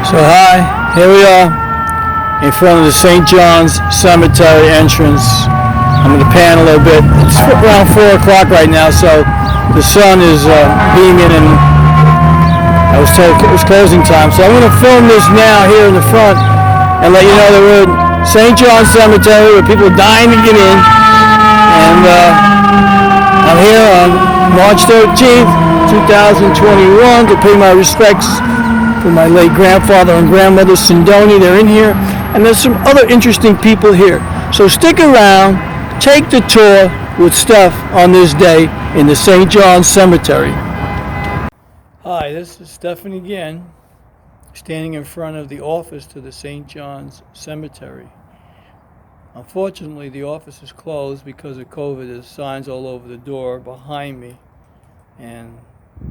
So hi, here we are in front of the St. John's Cemetary entrance. I'm going to pan a little bit. It's around 4 o'clock right now, so the sun is beaming and I was told it was closing time. So I'm going to film this now here in the front and let you know that we're at St. John's Cemetery where people are dying to get in. And I'm here on March 13th, 2021 to pay my respects for my late grandfather and grandmother Sindoni. They're in here, and there's some other interesting people here. So stick around, take the tour with Steph on this day in the St. John's Cemetery. Hi, this is Stephanie again, standing in front of the office to the St. John's Cemetery. Unfortunately, the office is closed because of COVID. There's signs all over the door behind me, and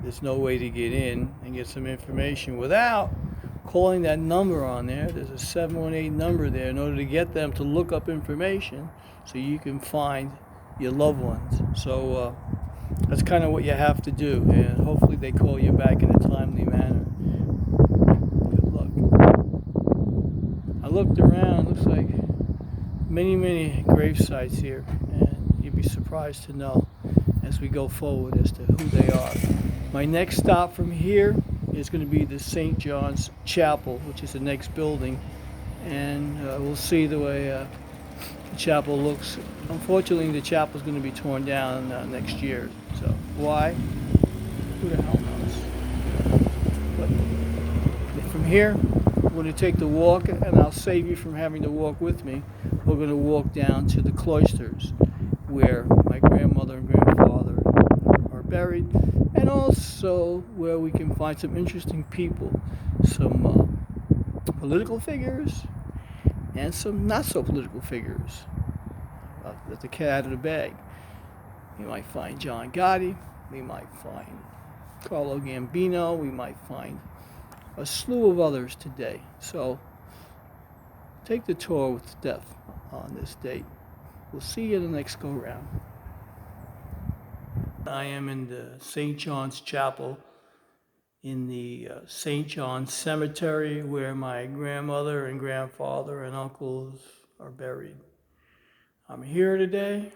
there's no way to get in and get some information without calling that number on there. There's a 718 number there in order to get them to look up information so you can find your loved ones. So that's kind of what you have to do, and hopefully they call you back in a timely manner. Good luck. I looked around, looks like many grave sites here, and you'd be surprised to know as we go forward as to who they are. My next stop from here is going to be the St. John's Chapel, which is the next building, and we'll see the way the chapel looks. Unfortunately, the chapel is going to be torn down next year. So why? Who the hell knows? But from here, we're going to take the walk, and I'll save you from having to walk with me. We're going to walk down to the cloisters where my grandmother and grandfather are buried, and also where we can find some interesting people, some political figures and some not so political figures. Let the cat out of the bag. We might find John Gotti, we might find Carlo Gambino, we might find a slew of others today. So take the tour with Steph on this date. We'll see you the next go round. I am in the St. John's Chapel in the St. John's Cemetery where my grandmother and grandfather and uncles are buried. I'm here today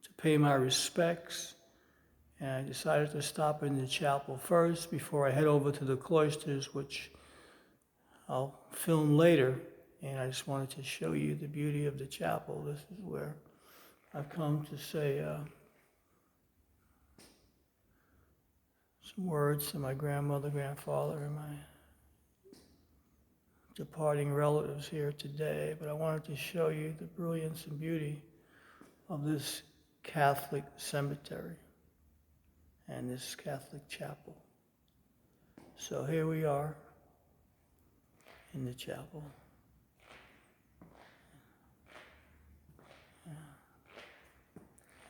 to pay my respects, and I decided to stop in the chapel first before I head over to the cloisters, which I'll film later. And I just wanted to show you the beauty of the chapel. This is where I've come to say some words to my grandmother, grandfather, and my departing relatives here today. But I wanted to show you the brilliance and beauty of this Catholic cemetery and this Catholic chapel. So here we are in the chapel.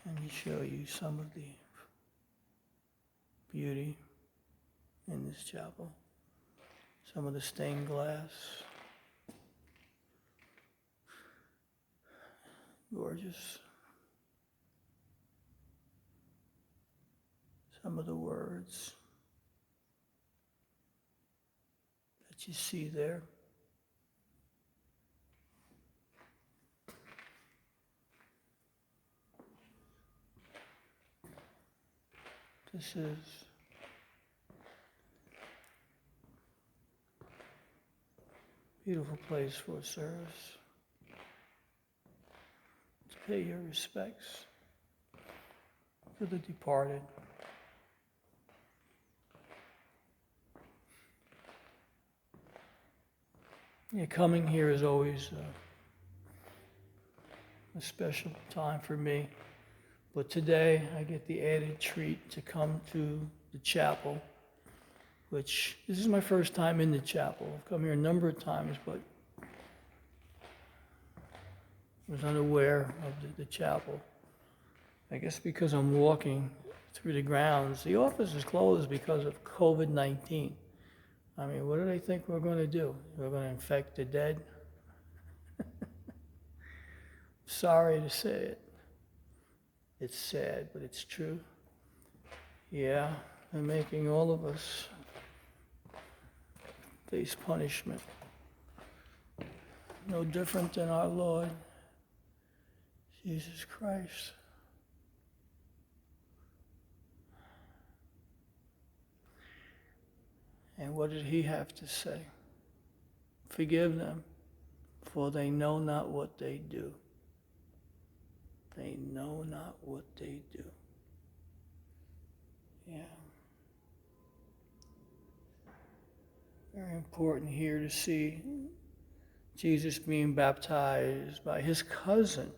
Let me show you some of the beauty in this chapel. Some of the stained glass. Gorgeous. Some of the words that you see there. This is a beautiful place for a service to pay your respects to the departed. Yeah, coming here is always a special time for me. But today I get the added treat to come to the chapel, which this is my first time in the chapel. I've come here a number of times, but was unaware of the chapel. I guess because I'm walking through the grounds. The office is closed because of COVID-19. I mean, what do they think we're going to do? We're going to infect the dead? Sorry to say it. It's sad, but it's true. Yeah, they're making all of us face punishment. No different than our Lord Jesus Christ. And what did he have to say? Forgive them, for they know not what they do. They know not what they do. Yeah. Very important here to see Jesus being baptized by his cousin,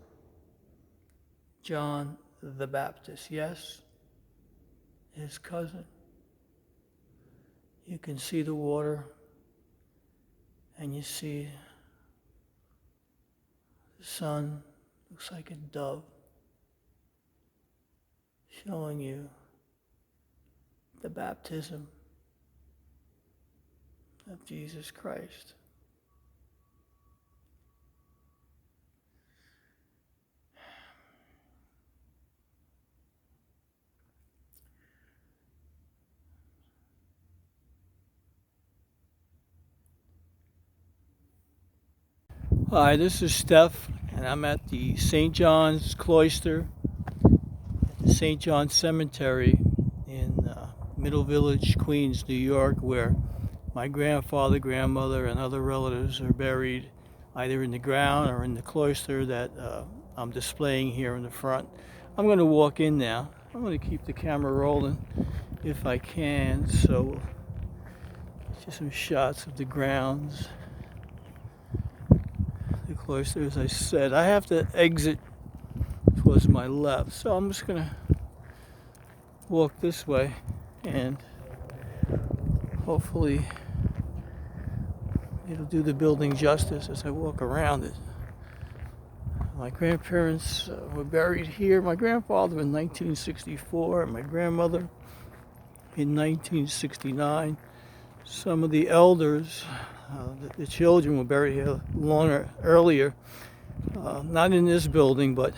John the Baptist. Yes, his cousin. You can see the water, and you see the sun, looks like a dove, showing you the baptism of Jesus Christ. Hi, this is Steph, and I'm at the St. John's Cloister at the St. John's Cemetary in Middle Village, Queens, New York, where my grandfather, grandmother, and other relatives are buried either in the ground or in the cloister that I'm displaying here in the front. I'm going to walk in now. I'm going to keep the camera rolling if I can, so just some shots of the grounds. The cloister, as I said, I have to exit towards my left, so I'm just gonna walk this way and hopefully it'll do the building justice as I walk around it. My grandparents were buried here. My grandfather in 1964 and my grandmother in 1969. Some of the elders, the children were buried here earlier, not in this building, but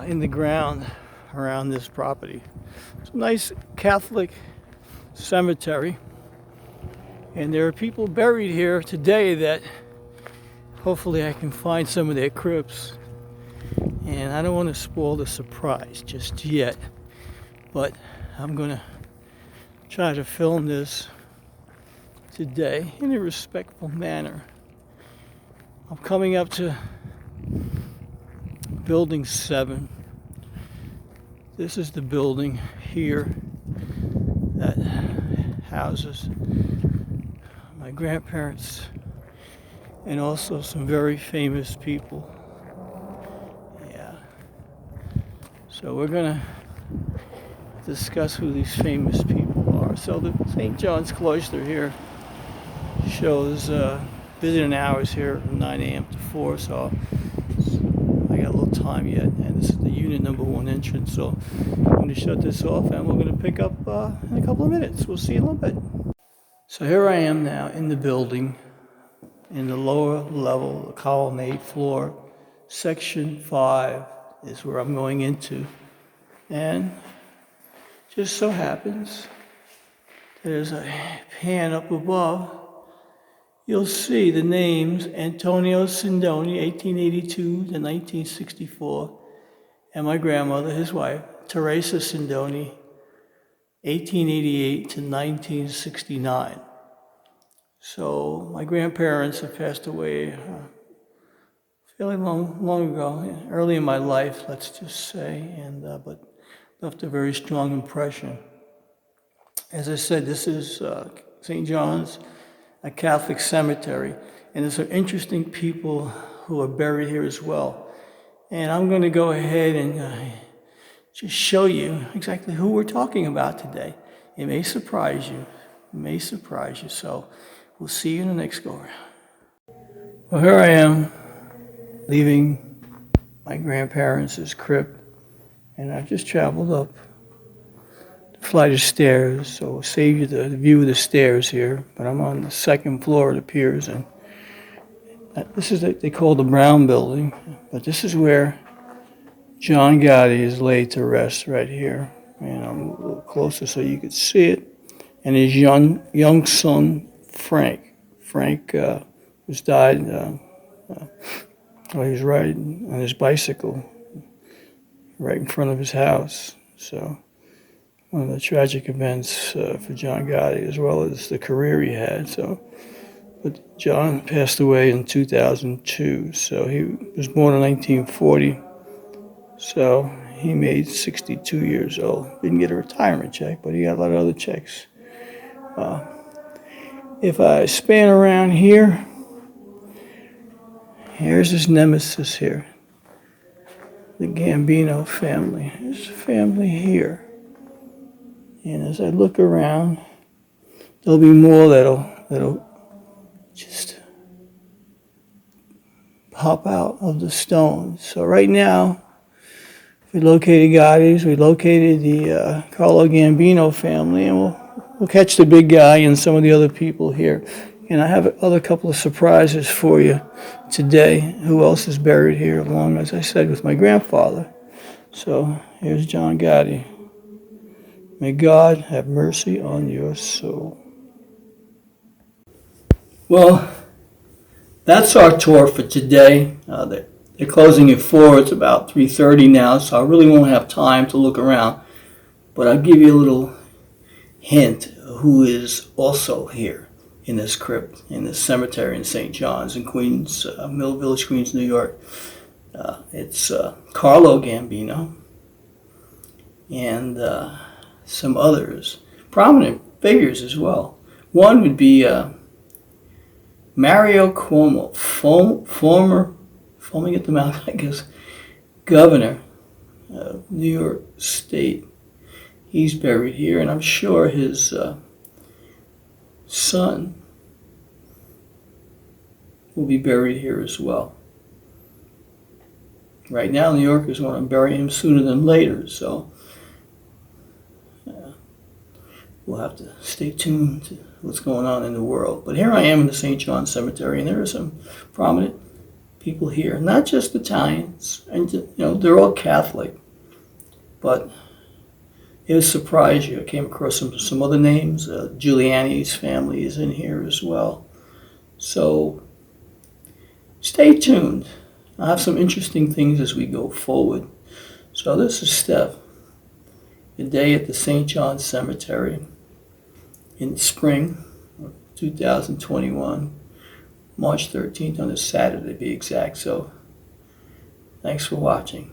in the ground around this property. It's a nice Catholic cemetery, and there are people buried here today that hopefully I can find some of their crypts. And I don't want to spoil the surprise just yet, but I'm going to try to film this today in a respectful manner. I'm coming up to building 7. This is the building here that houses my grandparents and also some very famous people. Yeah. So we're gonna discuss who these famous people are. So the St. John's Cloister here shows visiting hours here from 9 a.m. to 4, so I got a little time yet, and this is the unit number 1 entrance, so I'm going to shut this off and we're going to pick up in a couple of minutes. We'll see you in a little bit. So here I am now in the building, in the lower level, the colonnade floor. Section 5 is where I'm going into, and just so happens there's a pan up above. You'll see the names Antonio Sindoni, 1882 to 1964, and my grandmother, his wife, Teresa Sindoni, 1888 to 1969. So my grandparents have passed away fairly long ago, early in my life, let's just say, and but left a very strong impression. As I said, this is St. John's, a Catholic cemetery, and there's some interesting people who are buried here as well. And I'm going to go ahead and just show you exactly who we're talking about today. It may surprise you. It may surprise you. So we'll see you in the next go around. Well, here I am leaving my grandparents' crypt, and I've just traveled up flight of stairs, so I'll save you the view of the stairs here, but I'm on the 2nd floor, it appears, and this is they call the Brown Building, but this is where John Gotti is laid to rest right here, and I'm a little closer so you could see it, and his young son Frank. Frank was died while he was riding on his bicycle right in front of his house. So one of the tragic events for John Gotti, as well as the career he had. So, but John passed away in 2002. So he was born in 1940. So he made 62 years old. Didn't get a retirement check, but he got a lot of other checks. If I span around here, here's his nemesis here, the Gambino family. There's a family here. And as I look around, there'll be more that'll just pop out of the stones. So right now, we located Gotti's, we located the Carlo Gambino family, and we'll catch the big guy and some of the other people here. And I have another couple of surprises for you today. Who else is buried here, along, as I said, with my grandfather. So here's John Gotti. May God have mercy on your soul. Well, that's our tour for today. They're closing at 4. It's about 3:30 now, so I really won't have time to look around. But I'll give you a little hint who is also here in this crypt, in this cemetery in St. John's in Queens, Mill Village, Queens, New York. It's Carlo Gambino and some others, prominent figures as well. One would be Mario Cuomo, former, let me get them out, I guess, governor of New York State. He's buried here, and I'm sure his son will be buried here as well. Right now, New Yorkers want to bury him sooner than later, so we'll have to stay tuned to what's going on in the world. But here I am in the St. John Cemetery, and there are some prominent people here, not just Italians, and they're all Catholic, but it'll surprise you. I came across some other names. Giuliani's family is in here as well. So stay tuned. I'll have some interesting things as we go forward. So this is Steph. A day at the St. John Cemetery in spring of 2021, March 13th on a Saturday to be exact. So thanks for watching.